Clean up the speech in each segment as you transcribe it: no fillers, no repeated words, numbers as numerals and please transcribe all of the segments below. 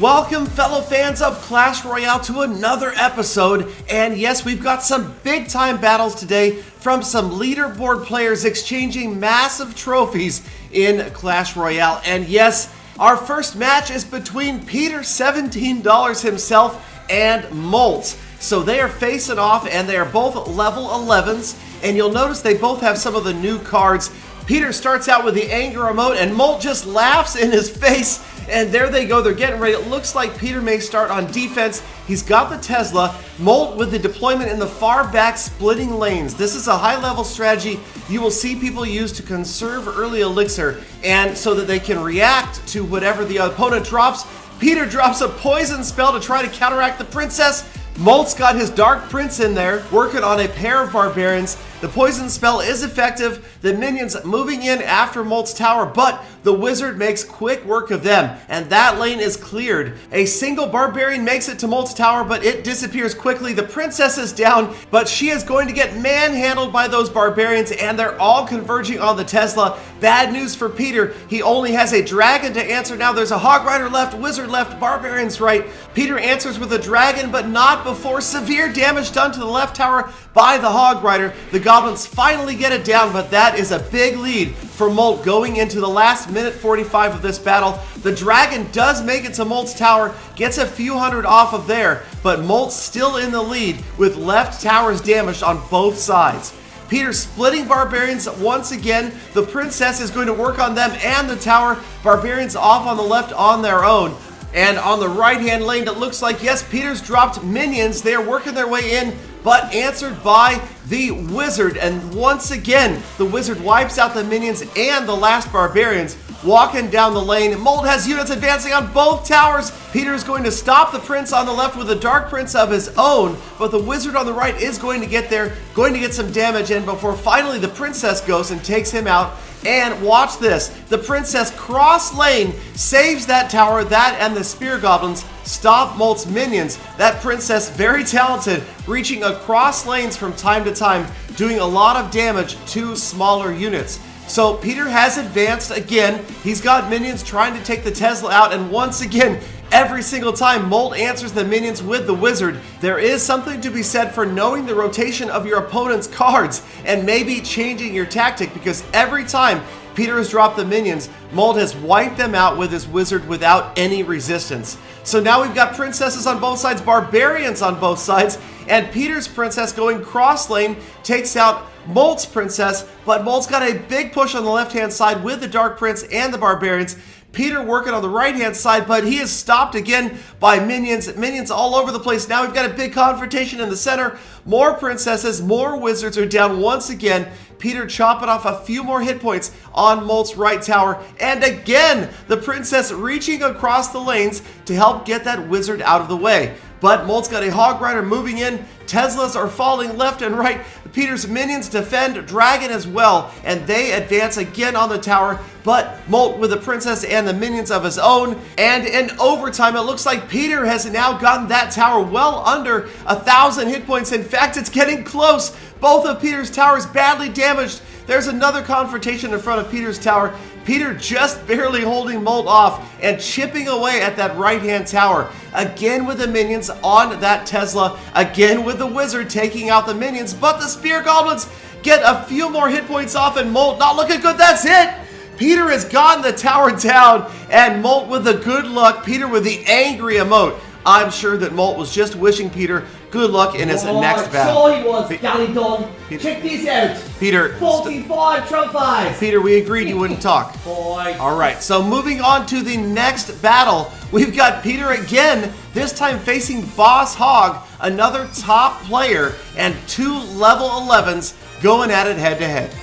Welcome, fellow fans of Clash Royale, to another episode. And yes, we've got some big-time battles today from some leaderboard players exchanging massive trophies in Clash Royale. And yes, our first match is between Peter $17 himself and Molt. So they are facing off, and they are both level 11s. And you'll notice they both have some of the new cards. Peter starts out with the anger emote, and Molt just laughs in his face. And there they go, they're getting ready. It looks like Peter may start on defense. He's got the Tesla. Molt with the deployment in the far back, splitting lanes. This is a high-level strategy you will see people use to conserve early elixir, and so that they can react to whatever the opponent drops. Peter drops a poison spell to try to counteract the princess. Molt's got his Dark Prince in there, working on a pair of barbarians. The poison spell is effective. The minions moving in after Molt's tower, but the wizard makes quick work of them, and that lane is cleared. A single barbarian makes it to Molt's tower, but it disappears quickly. The princess is down, but she is going to get manhandled by those barbarians, and they're all converging on the Tesla. Bad news for Peter. He only has a dragon to answer now. There's a Hog Rider left, wizard left, barbarians right. Peter answers with a dragon, but not before severe damage done to the left tower by the Hog Rider. The goblins finally get it down, but that is a big lead for Molt going into the last minute 45 of this battle. The dragon does make it to Molt's tower, gets a few hundred off of there, but Molt's still in the lead with left towers damaged on both sides. Peter splitting barbarians once again. The princess is going to work on them and the tower. Barbarians off on the left on their own. And on the right-hand lane, it looks like, yes, Peter's dropped minions. They are working their way in, but answered by the wizard. And once again, the wizard wipes out the minions and the last barbarians. Walking down the lane, Molt has units advancing on both towers. Peter is going to stop the prince on the left with a Dark Prince of his own, but the wizard on the right is going to get there, going to get some damage in before finally the princess goes and takes him out. And watch this, the princess cross lane saves that tower. That and the spear goblins stop Molt's minions. That princess, very talented, reaching across lanes from time to time, doing a lot of damage to smaller units. So Peter has advanced again. He's got minions trying to take the Tesla out, and once again, every single time Molt answers the minions with the wizard. There is something to be said for knowing the rotation of your opponent's cards and maybe changing your tactic, because every time Peter has dropped the minions, Molt has wiped them out with his wizard without any resistance. So now we've got princesses on both sides, barbarians on both sides, and Peter's princess going cross lane takes out Molt's princess, but Molt's got a big push on the left-hand side with the Dark Prince and the barbarians. Peter working on the right-hand side, but he is stopped again by minions. Minions all over the place. Now we've got a big confrontation in the center. More princesses, more wizards are down once again. Peter chopping off a few more hit points on Molt's right tower. And again, the princess reaching across the lanes to help get that wizard out of the way. But Molt's got a Hog Rider moving in. Teslas are falling left and right. Peter's minions defend Dragon as well, and they advance again on the tower. But Molt with the princess and the minions of his own. And in overtime, it looks like Peter has now gotten that tower well under 1,000 hit points. In fact, it's getting close. Both of Peter's towers badly damaged. There's another confrontation in front of Peter's tower. Peter just barely holding Molt off and chipping away at that right-hand tower. Again with the minions on that Tesla. Again with the wizard taking out the minions. But the spear goblins get a few more hit points off, and Molt not looking good. That's it! Peter has gotten the tower down, and Molt with the good luck. Peter with the angry emote. I'm sure that Molt was just wishing Peter good luck in his next battle. Sure he was, Gally Don. Check these out. Peter. 45 trophies. Peter, we agreed you wouldn't talk. Boy. All right, so moving on to the next battle, we've got Peter again, this time facing Boss Hog, another top player, and two level 11s going at it head to head.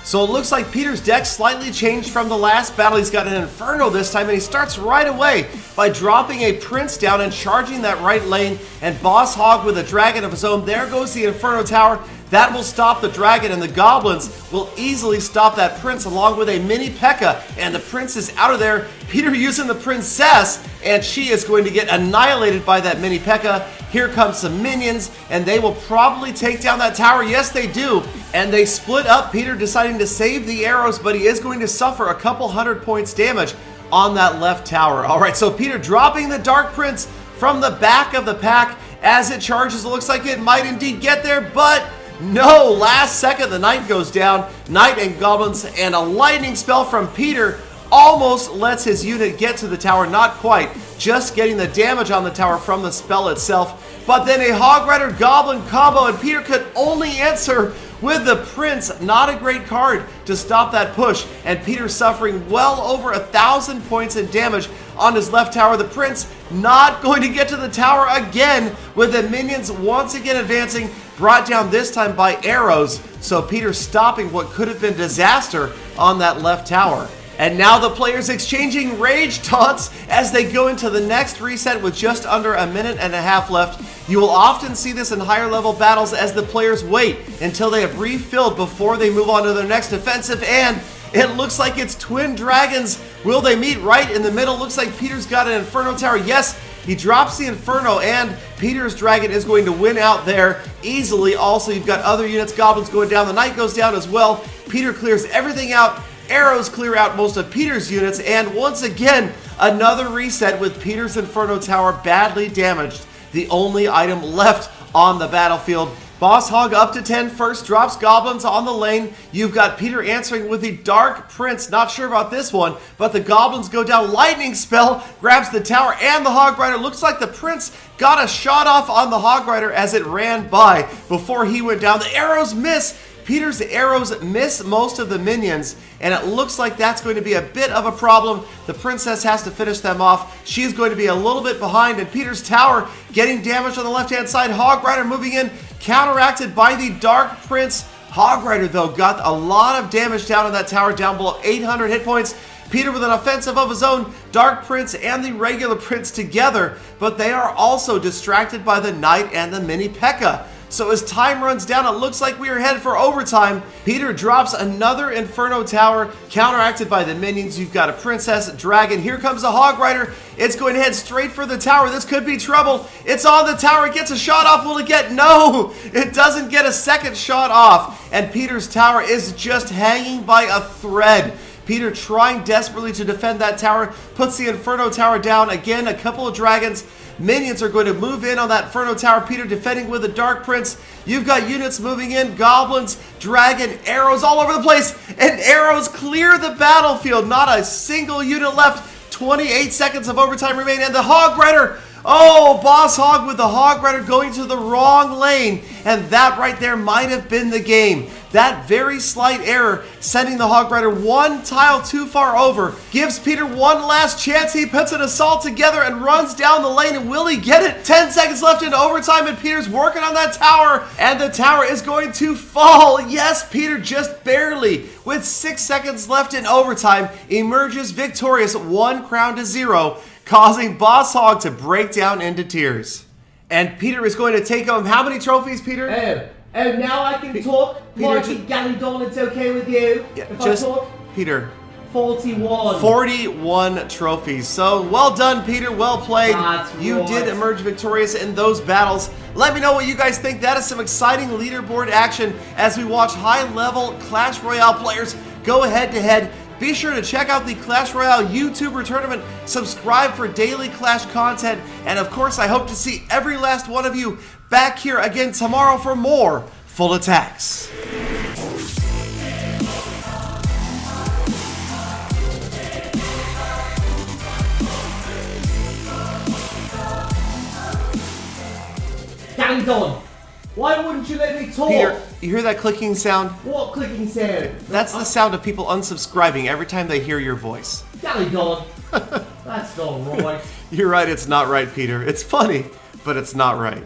So it looks like Peter's deck slightly changed from the last battle. He's got an Inferno this time, and he starts right away by dropping a Prince down and charging that right lane, and Boss Hog with a dragon of his own. There goes the Inferno Tower. That will stop the dragon, and the goblins will easily stop that prince along with a mini P.E.K.K.A. And the prince is out of there. Peter using the princess, and she is going to get annihilated by that mini P.E.K.K.A. Here comes some minions, and they will probably take down that tower. Yes, they do. And they split up, Peter deciding to save the arrows, but he is going to suffer a couple hundred points damage. on that left tower. All right, so Peter dropping the Dark Prince from the back of the pack as it charges. It looks like it might indeed get there, but no, last second the Knight goes down. Knight and Goblins, and a lightning spell from Peter almost lets his unit get to the tower. Not quite, just getting the damage on the tower from the spell itself. But then a Hog Rider Goblin combo, and Peter could only answer with the Prince. Not a great card to stop that push, and Peter suffering well over 1,000 points in damage on his left tower. The Prince not going to get to the tower again, with the minions once again advancing, brought down this time by arrows. So Peter stopping what could have been disaster on that left tower. And now the players exchanging rage taunts as they go into the next reset with just under a minute and a half left. You will often see this in higher level battles as the players wait until they have refilled before they move on to their next offensive, and it looks like it's Twin Dragons. Will they meet right in the middle? Looks like Peter's got an Inferno Tower. Yes, he drops the Inferno, and Peter's Dragon is going to win out there easily. Also, you've got other units, Goblins going down. The Knight goes down as well. Peter clears everything out. Arrows clear out most of Peter's units, and once again, another reset with Peter's Inferno Tower badly damaged. The only item left on the battlefield. Boss Hog up to 10 first, drops Goblins on the lane. You've got Peter answering with the Dark Prince. Not sure about this one, but the Goblins go down. Lightning spell grabs the tower and the Hog Rider. Looks like the Prince got a shot off on the Hog Rider as it ran by before he went down. The arrows miss. Peter's arrows miss most of the minions, and it looks like that's going to be a bit of a problem. The Princess has to finish them off. She's going to be a little bit behind, and Peter's tower getting damaged on the left-hand side. Hog Rider moving in, counteracted by the Dark Prince. Hog Rider, though, got a lot of damage down on that tower, down below 800 hit points. Peter with an offensive of his own, Dark Prince and the regular Prince together, but they are also distracted by the Knight and the Mini P.E.K.K.A. So as time runs down, it looks like we are headed for overtime. Peter drops another Inferno Tower, counteracted by the minions. You've got a Princess, Dragon. Here comes a Hog Rider. It's going to head straight for the tower. This could be trouble. It's on the tower. It gets a shot off. Will it get? No! It doesn't get a second shot off. And Peter's tower is just hanging by a thread. Peter trying desperately to defend that tower, puts the Inferno Tower down. Again, a couple of dragons. Minions are going to move in on that Inferno Tower. Peter defending with the Dark Prince. You've got units moving in. Goblins, Dragon, arrows all over the place. And arrows clear the battlefield. Not a single unit left. 28 seconds of overtime remain. And the Hog Rider. Oh, Boss Hog with the Hog Rider going to the wrong lane. And that right there might have been the game. That very slight error, sending the Hog Rider one tile too far over, gives Peter one last chance. He puts an assault together and runs down the lane. And will he get it? 10 seconds left in overtime, and Peter's working on that tower. And the tower is going to fall. Yes, Peter just barely, with 6 seconds left in overtime, emerges victorious, 1 crown to 0, causing Boss Hog to break down into tears. And Peter is going to take home how many trophies, Peter? Oh, now I can talk. Peter, Mikey Gallidon, it's okay with you? Yeah, if just I talk? Peter. 41. 41 trophies. So well done, Peter. Well played. That's you right. did emerge victorious in those battles. Let me know what you guys think. That is some exciting leaderboard action as we watch high-level Clash Royale players go head-to-head. Be sure to check out the Clash Royale YouTuber tournament, subscribe for daily Clash content, and of course I hope to see every last one of you back here again tomorrow for more Full Attacks. Gallidon, why wouldn't you let me talk? Peter, you hear that clicking sound? What clicking sound? That's the sound of people unsubscribing every time they hear your voice. Gallidon, that's not right. You're right, it's not right, Peter. It's funny, but it's not right.